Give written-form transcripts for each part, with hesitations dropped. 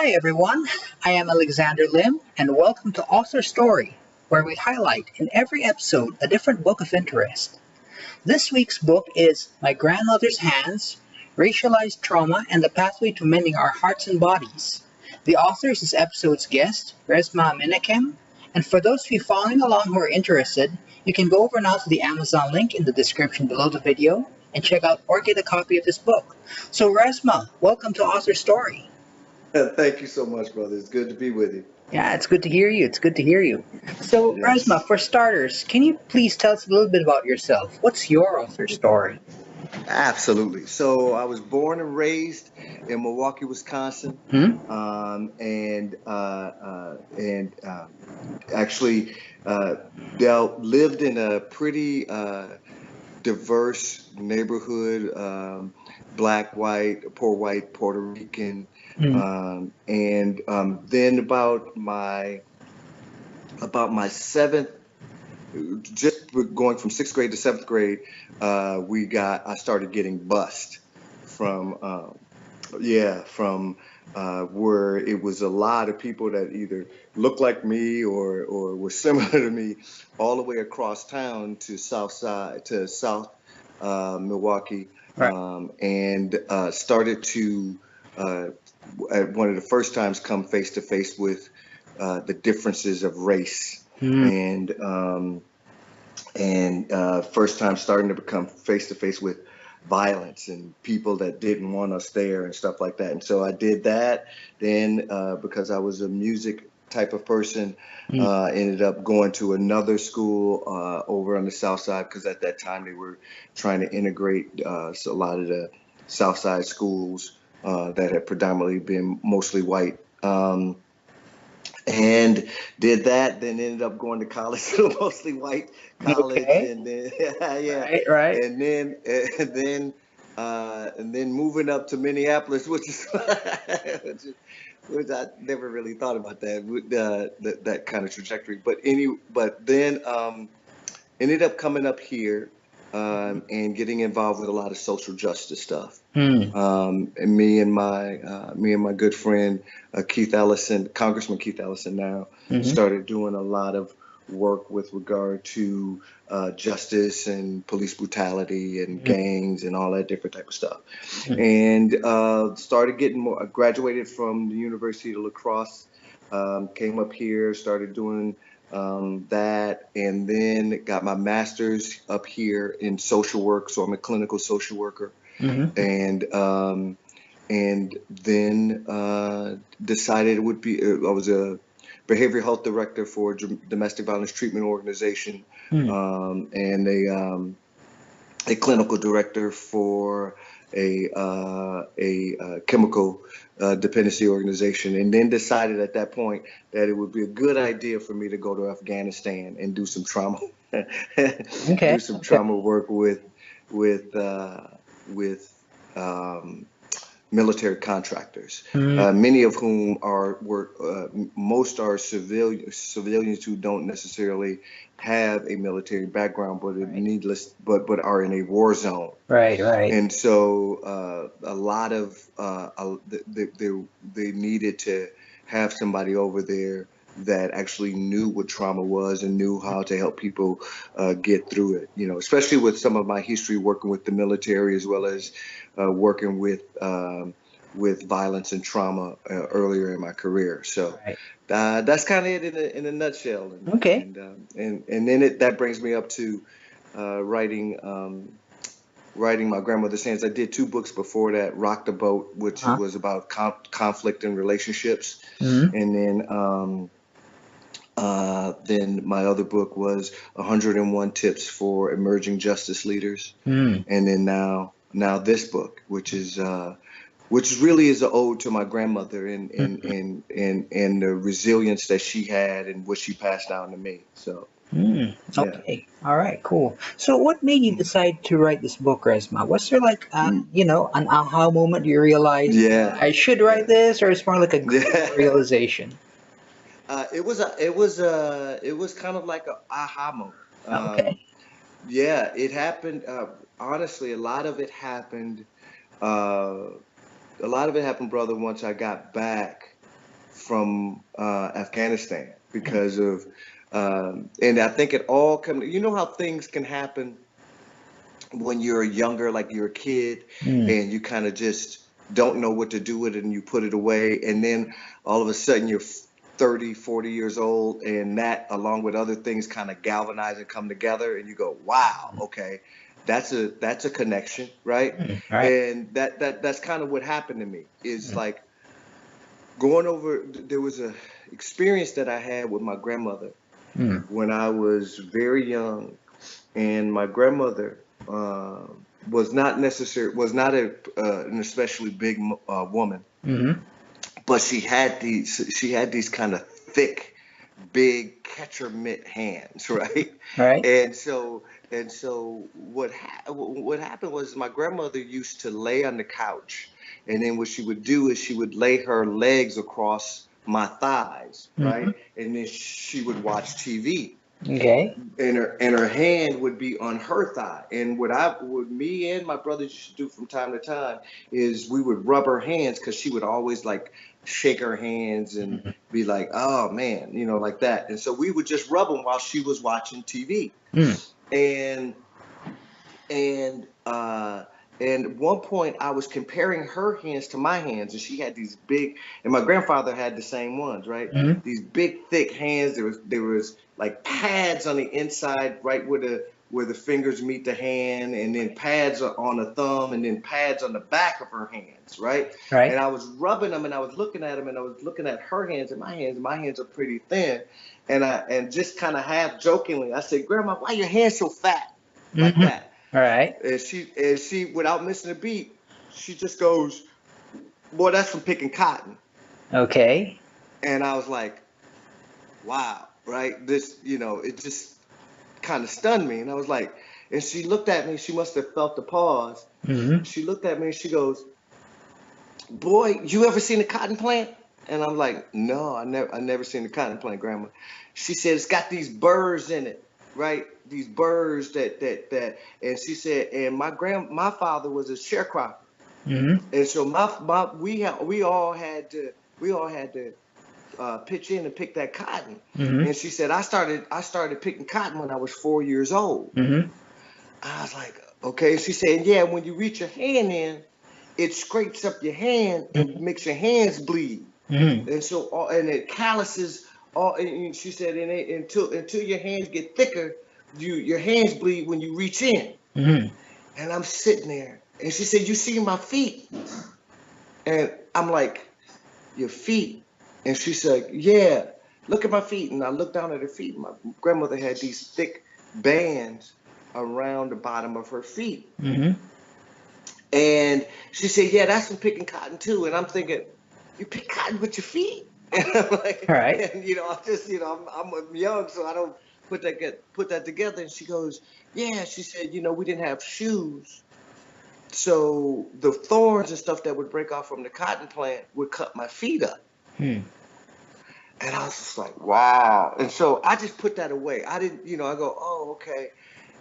Hi everyone, I am Alexander Lim, and welcome to AuthorStory, where we highlight in every episode a different book of interest. This week's book is My Grandmother's Hands, Racialized Trauma and the Pathway to Mending Our Hearts and Bodies. The author is this episode's guest, Resmaa Menakem, and for those of you following along who are interested, you can go over now to the Amazon link in the description below the video and check out or get a copy of this book. So Resmaa, welcome to AuthorStory. Thank you so much, brother. It's good to be with you. Yeah, it's good to hear you. It's good to hear you. So, Yes. Resmaa, for starters, can you please tell us a little bit about yourself? What's your author story? Absolutely. So I was born and raised in Milwaukee, Wisconsin, and actually lived in a pretty diverse neighborhood, black, white, poor white, Puerto Rican. Then about my seventh, just going from sixth grade to seventh grade, I started getting bused from where it was a lot of people that either looked like me or were similar to me, all the way across town to South Milwaukee, Right. and started to at one of the first times come face to face with the differences of race, and first time starting to become face to face with violence and people that didn't want us there and stuff like that. And so I did that. Then because I was a music type of person, ended up going to another school over on the south side, because at that time they were trying to integrate so a lot of the south side schools that had predominantly been mostly white. And did that, then ended up going to college, to a mostly white college, Okay. and then Right. and then moving up to Minneapolis, which I never really thought about that kind of trajectory. But then ended up coming up here and getting involved with a lot of social justice stuff. And me and my good friend Keith Ellison, Congressman Keith Ellison, now started doing a lot of work with regard to justice and police brutality and gangs and all that different type of stuff. And started getting more. I graduated from the University of La Crosse, came up here, started doing that, and then got my master's up here in social work. So I'm a clinical social worker. And then decided it would be. I was a behavioral health director for a domestic violence treatment organization, and a clinical director for a chemical dependency organization, and then decided at that point that it would be a good idea for me to go to Afghanistan and do some trauma, do some trauma work with military contractors, many of whom most are civilians who don't necessarily have a military background, but are in a war zone. Right. And so a lot of they needed to have somebody over there that actually knew what trauma was and knew how to help people get through it, especially with some of my history working with the military, as well as working with violence and trauma earlier in my career. So that's kind of it in a nutshell. And then that brings me up to writing My Grandmother's Hands. I did 2 books before that: Rock the Boat, which was about conflict and relationships, and then my other book was 101 Tips for Emerging Justice Leaders, and then now this book, which really is an ode to my grandmother and the resilience that she had and what she passed down to me. So. Okay. All right. Cool. So, what made you decide to write this book, Resmaa? Was there like, an aha moment you realized I should write this, or it's more like a realization? It was kind of like an aha moment. It happened. Honestly, a lot of it happened, brother, once I got back Afghanistan because of, and I think it all comes, you know how things can happen when you're younger, like you're a kid, and you kind of just don't know what to do with it and you put it away. And then all of a sudden you're 30, 40 years old, and that, along with other things, kind of galvanize and come together, and you go, wow, okay, that's a connection, right? Right. And that's kind of what happened to me, is like going over, there was a experience that I had with my grandmother when I was very young, and my grandmother was not an especially big woman, but she had these kind of thick, big catcher mitt hands, right? Right. And so what happened was my grandmother used to lay on the couch, and then what she would do is she would lay her legs across my thighs, right? And then she would watch TV. Okay. And her hand would be on her thigh. And what me and my brothers used to do from time to time is we would rub her hands, because she would always like shake her hands and be like, oh man, like that. And so we would just rub them while she was watching TV. And and at one point I was comparing her hands to my hands, and she had these big, and my grandfather had the same ones, right? These big thick hands. There was like pads on the inside, right where the fingers meet the hand, and then pads on the thumb, and then pads on the back of her hands, right? Right. And I was rubbing them, and I was looking at them, and I was looking at her hands and my hands. My hands are pretty thin, and just kind of half jokingly, I said, "Grandma, why your hands so fat?" Like that. All right. And she, without missing a beat, she just goes, "Boy, that's from picking cotton." Okay. And I was like, wow, right? This, it just kind of stunned me. And I was like, and she looked at me, she must have felt the pause. She looked at me and she goes, "Boy, you ever seen a cotton plant?" And I'm like, "No, I never seen a cotton plant, Grandma." She said, "It's got these burrs in it, right? These burrs that." And she said, and my father was a sharecropper, and so we all had to pitch in and pick that cotton. And she said, I started picking cotton when I was 4 years old. I was like, okay. She said, yeah, when you reach your hand in, it scrapes up your hand and makes your hands bleed. And so, and it calluses all. And she said, until your hands get thicker, your hands bleed when you reach in. And I'm sitting there, and she said, "You see my feet?" And I'm like, "Your feet?" And she said, "Yeah, look at my feet." And I looked down at her feet. My grandmother had these thick bands around the bottom of her feet. And she said, "Yeah, that's from picking cotton too." And I'm thinking, "You pick cotton with your feet?" And I'm like, All right. and I'm just, I'm young, so I don't put that together. And she goes, "Yeah." She said, "We didn't have shoes, so the thorns and stuff that would break off from the cotton plant would cut my feet up." And I was just like, wow. And so I just put that away. I didn't, I go, "Oh, okay."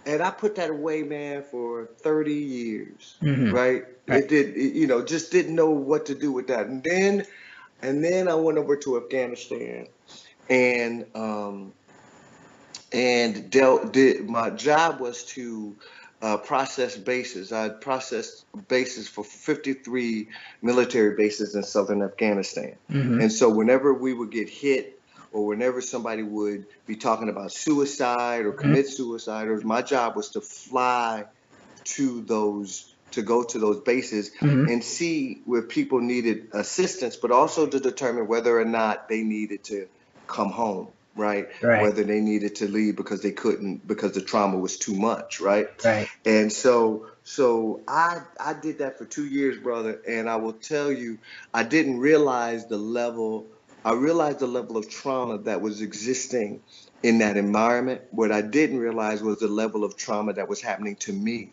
And I put that away, man, for 30 years, right? Right. Just didn't know what to do with that. And then I went over to Afghanistan, and my job was to process bases. I processed bases for 53 military bases in southern Afghanistan. And so whenever we would get hit, or whenever somebody would be talking about suicide or commit suicide, or my job was to fly to go to those bases and see where people needed assistance, but also to determine whether or not they needed to come home, right? Whether they needed to leave because they couldn't, because the trauma was too much, right? And so I did that for 2 years, brother, and I will tell you, I didn't realize the level. I realized the level of trauma that was existing in that environment. What I didn't realize was the level of trauma that was happening to me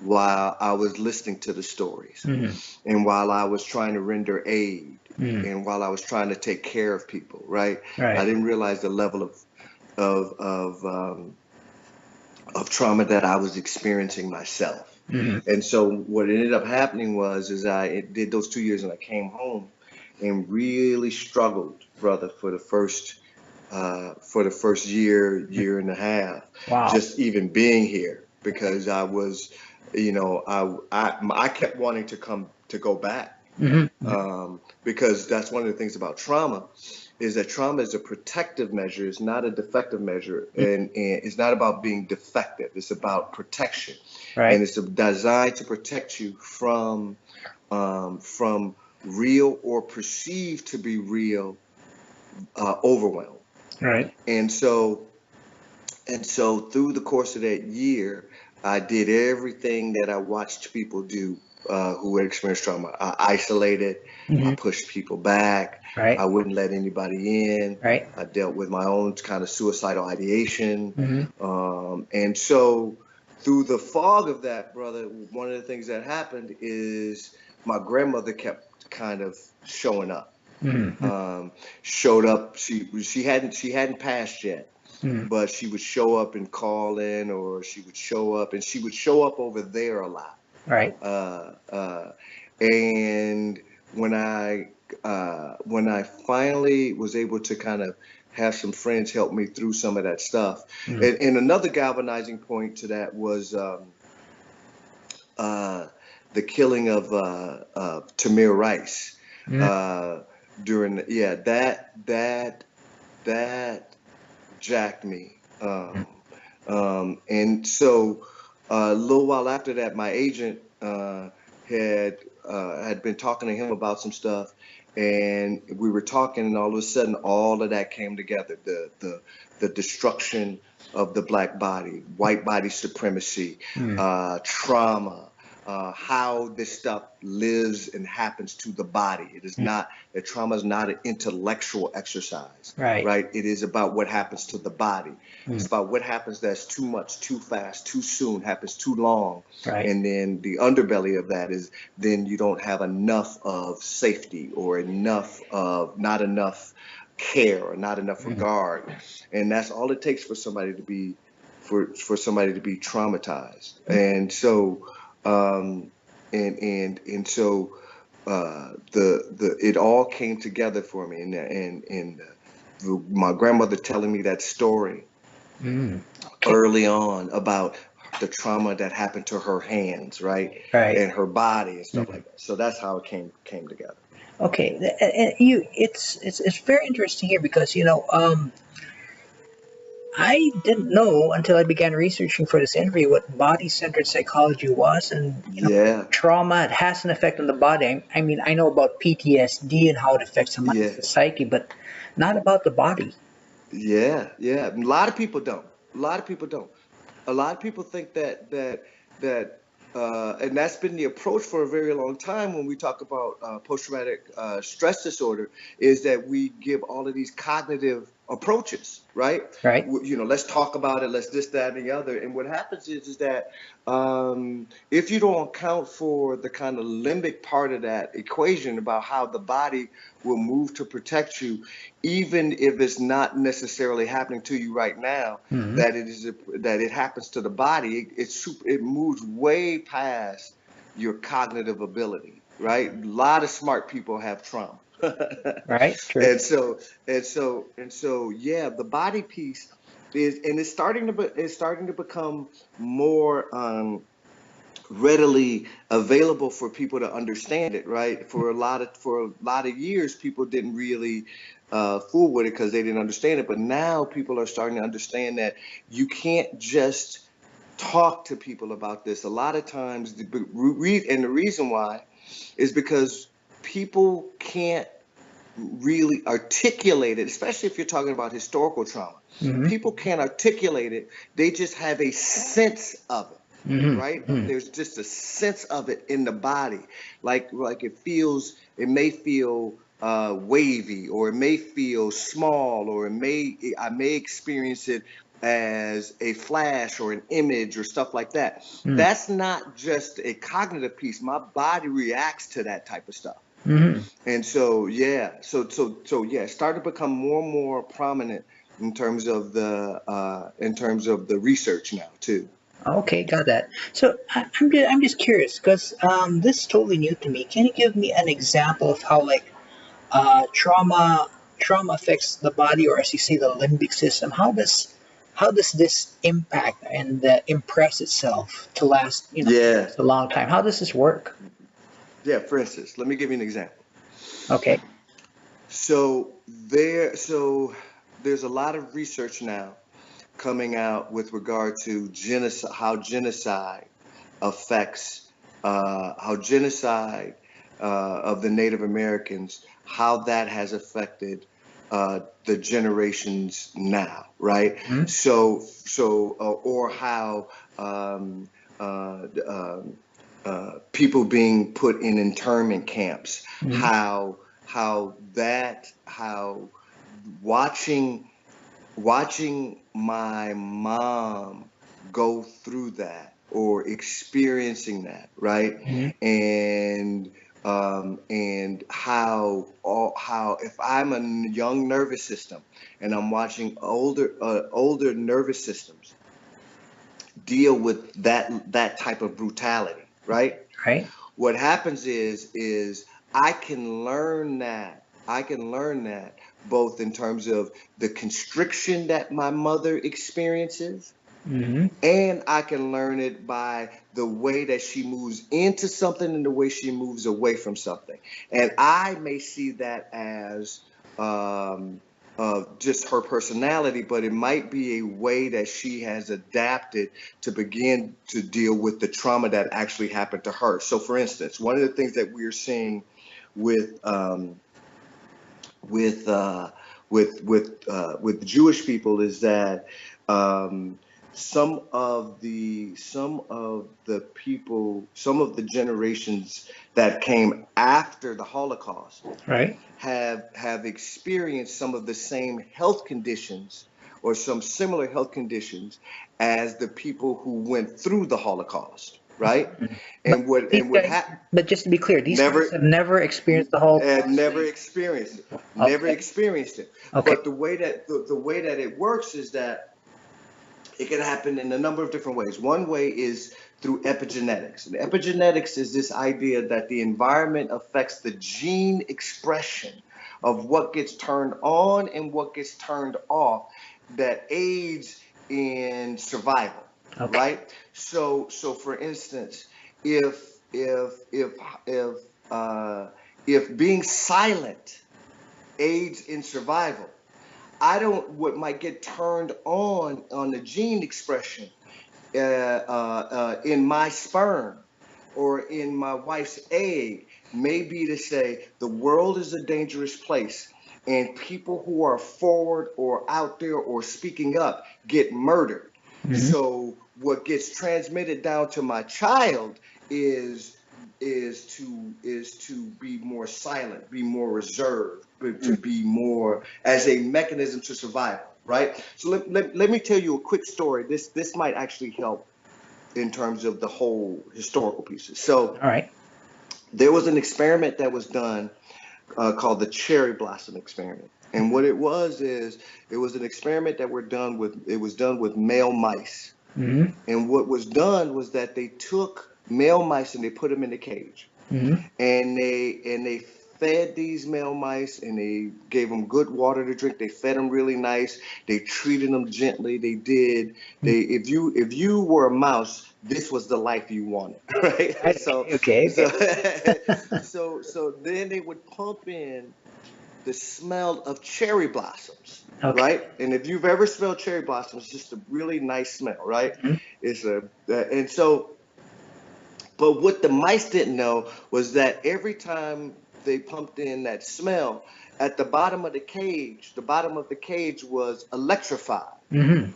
while I was listening to the stories, and while I was trying to render aid, and while I was trying to take care of people, right? I didn't realize the level of trauma that I was experiencing myself. And so what ended up happening was I did those 2 years, and I came home, and really struggled, brother, for the first year and a half, Wow. just even being here, because I was, I kept wanting to go back, because that's one of the things about trauma, is that trauma is a protective measure. It's not a defective measure, and it's not about being defective. It's about protection, Right. and it's designed to protect you from real or perceived to be real overwhelm. Right. And so through the course of that year, I did everything that I watched people do who had experienced trauma. I isolated, I pushed people back, Right. I wouldn't let anybody in. Right. I dealt with my own kind of suicidal ideation. And so through the fog of that, brother, one of the things that happened is my grandmother kept kind of showing up. Showed up. She hadn't passed yet, but she would show up and call in, or she would show up, and she would show up over there a lot. Right. And when I finally was able to kind of have some friends help me through some of that stuff, and another galvanizing point to that was the killing of Tamir Rice. During that jacked me, and so a little while after that, my agent had been talking to him about some stuff, and we were talking, and all of a sudden, all of that came together. The destruction of the black body, white body supremacy, trauma. How this stuff lives and happens to the body. It is not, that trauma is not an intellectual exercise, right? It is about what happens to the body. It's about what happens that's too much, too fast, too soon, happens too long. And then the underbelly of that is then you don't have enough of safety, or not enough care, or not enough regard. And that's all it takes for somebody to be traumatized. And so it all came together for me, and my grandmother telling me that story early on about the trauma that happened to her hands, right, and her body and stuff like that. So that's how it came together. Okay, and it's very interesting here, because I didn't know until I began researching for this interview what body-centered psychology was, and trauma, it has an effect on the body. I mean, I know about PTSD and how it affects the mind and the psyche, but not about the body. Yeah. A lot of people don't. A lot of people think that and that's been the approach for a very long time when we talk about post-traumatic stress disorder, is that we give all of these cognitive approaches, right? Let's talk about it, let's this, that, and the other. And what happens is that if you don't account for the kind of limbic part of that equation about how the body will move to protect you, even if it's not necessarily happening to you right now, that it happens to the body, it moves way past your cognitive ability, right? A lot of smart people have trauma. True. And so, yeah, the body piece it's starting to become more readily available for people to understand it, right? For a lot of years, people didn't really fool with it because they didn't understand it. But now people are starting to understand that you can't just talk to people about this. A lot of times, and the reason why is because people can't really articulate it, especially if you're talking about historical trauma. People can't articulate it. They just have a sense of it, right? There's just a sense of it in the body. Like it may feel wavy, or it may feel small, or I may experience it as a flash or an image or stuff like that. That's not just a cognitive piece. My body reacts to that type of stuff. And so, it started to become more and more prominent in terms of the research now too. Okay, got that. So I'm just curious, because this is totally new to me. Can you give me an example of how, like, trauma affects the body, or as you say, the limbic system. How does this impact and impress itself to last, Yeah. a long time? How does this work? Yeah. For instance, let me give you an example. Okay. So there's a lot of research now coming out with regard to genocide, affects how genocide of the Native Americans, how that has affected the generations now, right? Mhm. Or how um, uh, um, people being put in internment camps, Mhm. how watching my mom go through that or experiencing that, right? Mhm. And how if I'm a young nervous system and I'm watching older nervous systems deal with that type of brutality, right? Right. What happens is I can learn that. I can learn that both in terms of the constriction that my mother experiences, Hmm. and I can learn it by the way that she moves into something and the way she moves away from something. And I may see that as um, just her personality, but it might be a way that she has adapted to begin to deal with the trauma that actually happened to her. So, for instance, one of the things that we're seeing with with uh, with Jewish people is that um, some of the generations that came after the Holocaust Right. have experienced some of the same health conditions or some similar health conditions as the people who went through the Holocaust, right? Mhm. But And what these and what guys, happened? but just to be clear, these guys Never have never experienced the Holocaust. never experienced it. Never Okay. experienced it. Okay. But the way that it works is that it can happen in a number of different ways. One way is through epigenetics. And epigenetics is this idea that the environment affects the gene expression of what gets turned on and what gets turned off that aids in survival, Okay. right? So for instance, if if if if uh, if being silent aids in survival, I don't what might get turned on the gene expression in my sperm or in my wife's egg may be to say the world is a dangerous place and people who are forward or out there or speaking up get murdered. Hmm. So what gets transmitted down to my child is to be more silent, be more reserved, but to be more as a mechanism to survival, right? So let me tell you a quick story. This might actually help in terms of the whole historical pieces. So All right. there was an experiment that was done called the cherry blossom experiment. And what it was is it was an experiment that was done with male mice. Hmm. And what was done was that they took male mice and they put them in a cage. Hmm. And they fed these male mice and they gave them good water to drink. They fed them really nice. They treated them gently. They if you were a mouse, this was the life you wanted, right? Right. So Okay. so Okay. so then they would pump in the smell of cherry blossoms, Okay. right? And if you've ever smelled cherry blossoms, it's just a really nice smell, right? Mhm. It's a and so but what the mice didn't know was that every time they pumped in that smell, at the bottom of the cage was electrified. Mhm.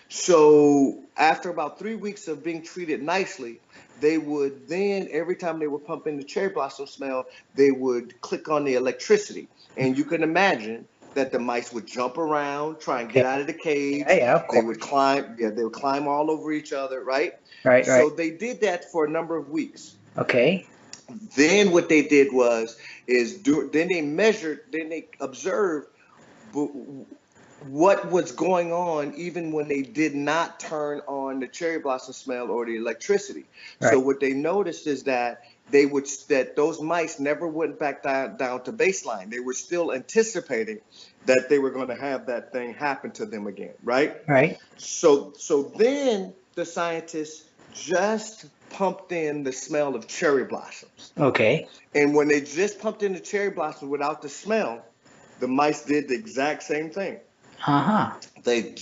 So after about 3 weeks of being treated nicely, they would then, every time they would pump in the cherry blossom smell, they would click on the electricity. And you can imagine that the mice would jump around, try and get Okay. out of the Yeah. cage. Yeah. Of They would course. climb, yeah, they would climb all over each other, right? Right. So Right. they did that for a number of weeks. Okay. Then what they did was then they measured, then they observed what was going on even when they did not turn on the cherry blossom smell or the electricity. So Right. what they noticed is that those mice never went back down to baseline. They were still anticipating that they were going to have that thing happen to them again, right? Right. So then the scientists just pumped in the smell of cherry blossoms. Okay. And when they just pumped in the cherry blossom without the smell, the mice did the exact same thing. Uh-huh. They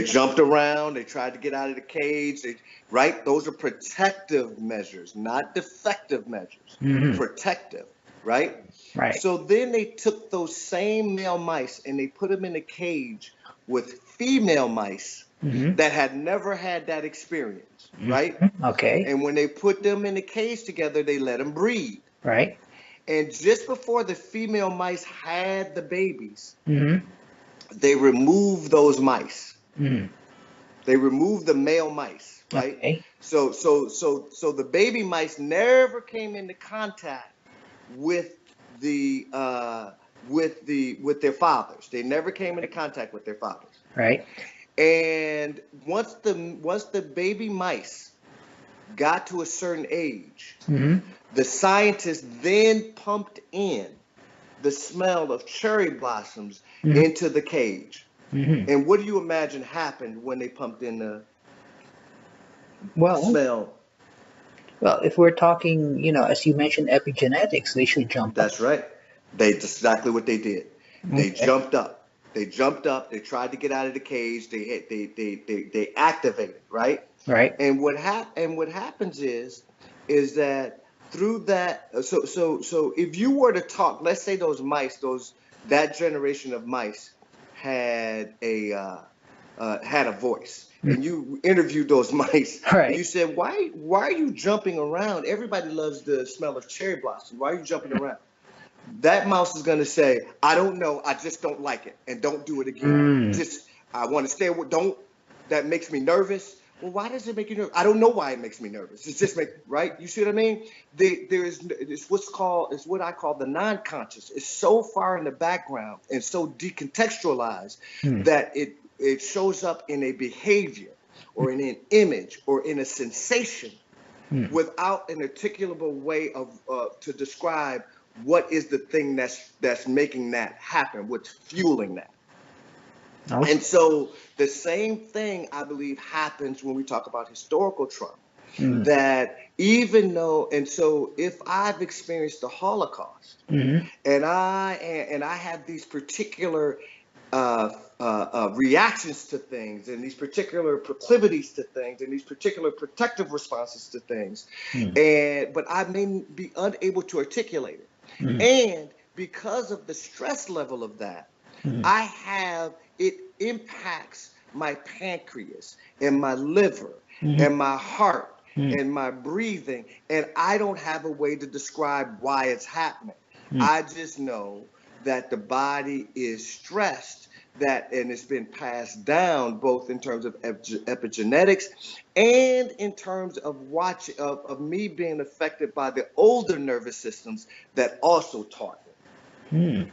jumped around. They tried to get out of the cage. Right? Those are protective measures, not defective measures. Mm-hmm. Protective, right? Right. So then they took those same male mice and they put them in a cage with female mice Mm-hmm. that had never had that experience, right? Mm-hmm. Okay. And when they put them in the cage together, they let them breed. Right. And just before the female mice had the babies, Mm-hmm. they removed those mice. Mm-hmm. They removed the male mice, right? Okay. So the baby mice never came into contact with the with their fathers. They never came into contact with their fathers. Right. And once the baby mice got to a certain age, Mm-hmm. the scientists then pumped in the smell of cherry blossoms Mm-hmm. into the cage. Mm-hmm. And what do you imagine happened when they pumped in the Well, smell? well, if we're talking, as you mentioned, epigenetics, they should jump up. That's right. That's exactly what they did. They Okay. jumped up. They jumped up. They tried to get out of the cage. They activated, right? Right. And what happens is that through that, so if you were to talk, let's say those mice, that generation of mice had a voice, and you interviewed those mice, and Right. you said, why are you jumping around? Everybody loves the smell of cherry blossom. Why are you jumping around? That mouse is going to say, I don't know, I just don't like it, and don't do it again. Mm. Just, I want to stay with, that makes me nervous. Well, why does it make you nervous? I don't know why it makes me nervous. It's just right? You see what I mean? It's what I call the non-conscious. It's so far in the background and so decontextualized that it shows up in a behavior or in an image or in a sensation without an articulable way of to describe what is the thing that's making that happen, what's fueling that. Okay. And so the same thing, I believe, happens when we talk about historical trauma. That even though, and so if I've experienced the Holocaust, and I have these particular reactions to things, and these particular proclivities to things, and these particular protective responses to things, but I may be unable to articulate it. And because of the stress level of that, it impacts my pancreas and my liver and my heart and my breathing, and I don't have a way to describe why it's happening. I just know that the body is stressed, and it's been passed down both in terms of epigenetics and in terms of me being affected by the older nervous systems that also taught me.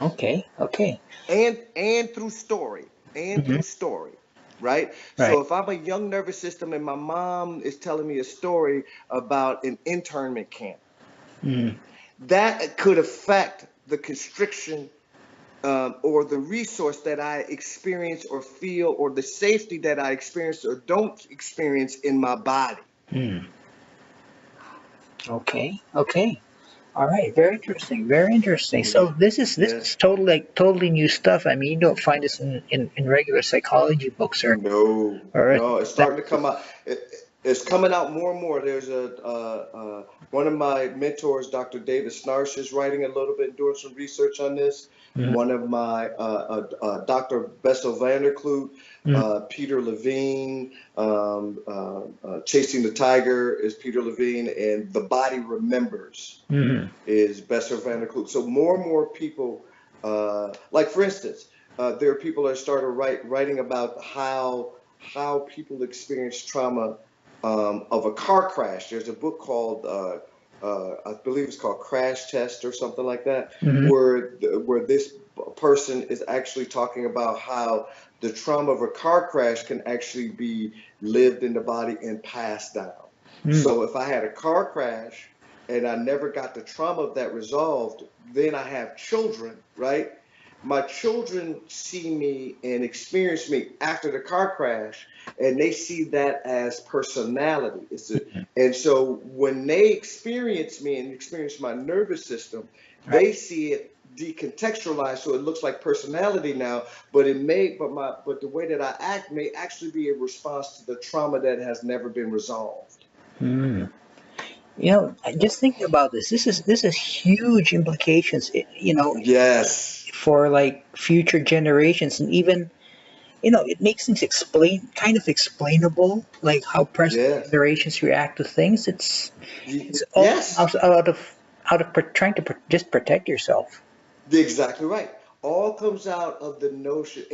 Okay. Okay. And through story, right? Right. So if I'm a young nervous system and my mom is telling me a story about an internment camp, that could affect the constriction or the resource that I experience or feel, or the safety that I experience or don't experience in my body. Okay. Okay. All right. Very interesting. Very interesting. So this is totally new stuff. I mean, you don't find this in regular psychology books or No, it's that. starting to come out. It's coming out more and more. There's one of my mentors, Dr. David Snarsh, is writing a little bit, doing some research on this. One of my Dr. Bessel van der Kloot, Peter Levine, Chasing the Tiger is Peter Levine, and The Body Remembers is Bessel van der Kloot. So more and more people, like for instance, there are people that started writing about how people experience trauma of a car crash. There's a book called I believe it's called Crash Test or something like that, where this person is actually talking about how the trauma of a car crash can actually be lived in the body and passed down. So if I had a car crash and I never got the trauma of that resolved, then I have children, right? My children see me and experience me after the car crash, and they see that as personality. And so when they experience me and experience my nervous system, they see it decontextualized, so it looks like personality now, but the way that I act may actually be a response to the trauma that has never been resolved. You know, just thinking about this, this is huge implications, Yes. for like future generations, and even it makes things kind of explainable, like how present Yes. generations react to things. It's all Yes. trying to just protect yourself. Exactly right. All comes out of the notion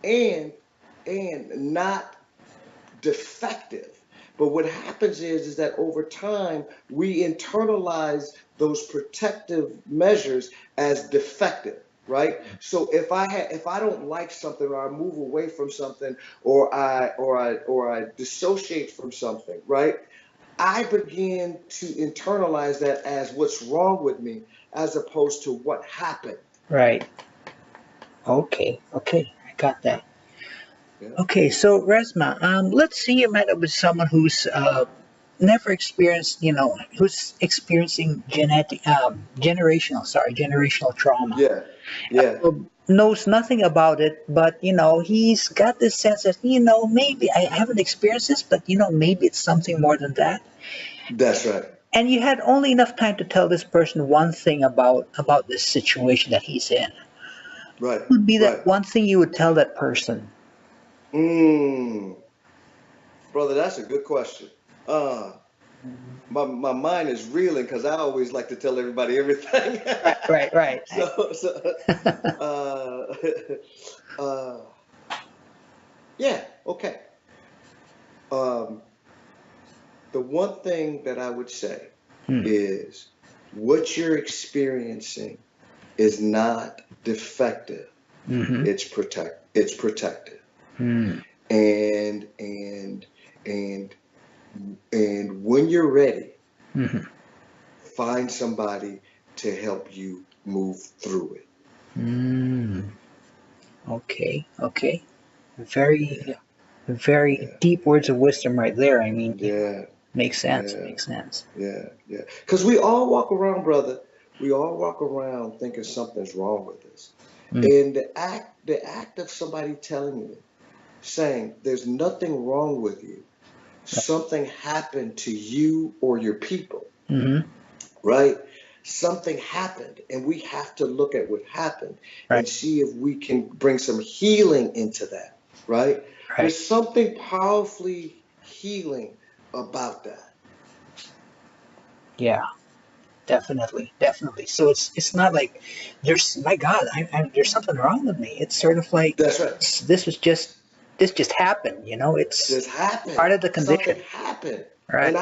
and not defective. But what happens is that over time we internalize those protective measures as defective, right? So if I don't like something, or I move away from something, or I dissociate from something, right? I begin to internalize that as what's wrong with me, as opposed to what happened. Right. Okay, I got that. Yeah. Okay, so Resma, let's see you met up with someone who's never experienced, who's experiencing generational trauma. Yeah. Yeah. Knows nothing about it, but he's got this sense that maybe I haven't experienced this, but maybe it's something more than that. That's right. And you had only enough time to tell this person one thing about this situation that he's in. Right. What would be Right. that one thing you would tell that person? Mm. Brother, that's a good question. Uh, my mind is reeling because I always like to tell everybody everything. Right. So uh, uh, yeah, okay. Um, the one thing that I would say Hmm. is what you're experiencing is not defective. Mm-hmm. It's protective. Hmm. And and and and when you're ready, Mm-hmm. find somebody to help you move through it. Mm. Okay. Very, Yeah, very yeah, deep words of wisdom right there. I mean, yeah, makes sense. yeah, Makes sense. yeah. Because we all walk around, brother. We all walk around thinking something's wrong with us. Mm. And the act of somebody telling you, saying there's nothing wrong with you, something happened to you or your people, Mm-hmm. right? Something happened, and we have to look at what happened Right. and see if we can bring some healing into that, right? Right. There's something powerfully healing about that. Yeah. Definitely. So it's not like my God, there's something wrong with me. It's sort of like That's right. this just happened. It's This happened. part of the Something condition. happened. Right. And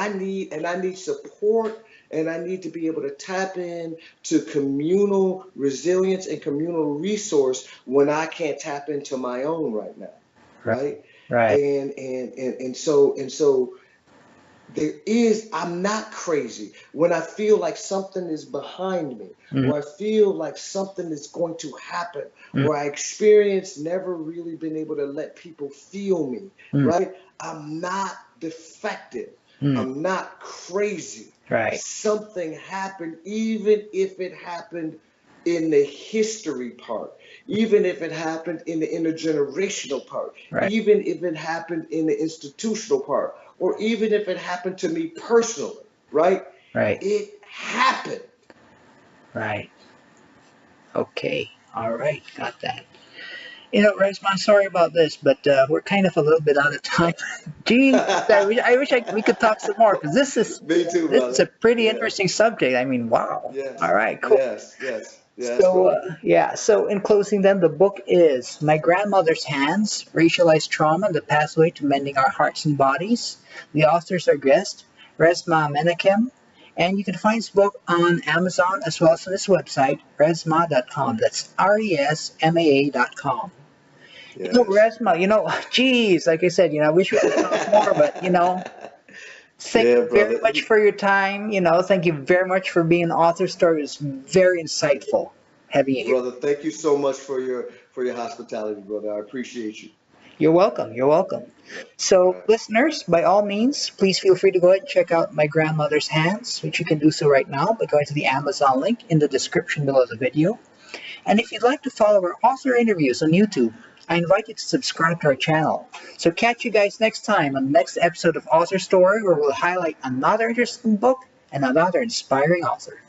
I need support, and I need to be able to tap in to communal resilience and communal resource when I can't tap into my own right now. Right. Right? Right. And so I'm not crazy when I feel like something is behind me, Mm. or I feel like something is going to happen, Mm. or I experience never really been able to let people feel me, Mm. right? I'm not defective. Mm. I'm not crazy. Right. Something happened, even if it happened in the history part, even if it happened in the intergenerational part, Right. even if it happened in the institutional part, or even if it happened to me personally, right? Right. It happened. Right. Okay. All right. Got that. Resma, sorry about this, but we're kind of a little bit out of time. Gee, we could talk some more because Me too, this is brother. a pretty Yeah. interesting subject. I mean, wow. All Yes. right, cool. Yes. Yes. Yeah, that's So, cool. yeah, so in closing, then, the book is My Grandmother's Hands, Racialized Trauma, The Pathway to Mending Our Hearts and Bodies. The authors are guest, Resmaa Menakem And you can find this book on Amazon as well as on this website, resmaa.com. That's resmaa.com. Yes. Resmaa, geez, like I said, I wish we could talk more, but, thank Yeah, you very brother. much for your time. Thank you very much for being an author story. It was very insightful having you here. Brother, thank you so much for your hospitality, brother. I appreciate you. You're welcome. You're welcome. Yep. All So, right. listeners, by all means, please feel free to go ahead and check out My Grandmother's Hands, which you can do so right now by going to the Amazon link in the description below the video. And if you'd like to follow our author interviews on YouTube, I invite you to subscribe to our channel. So catch you guys next time on the next episode of Author Story, where we'll highlight another interesting book and another inspiring author.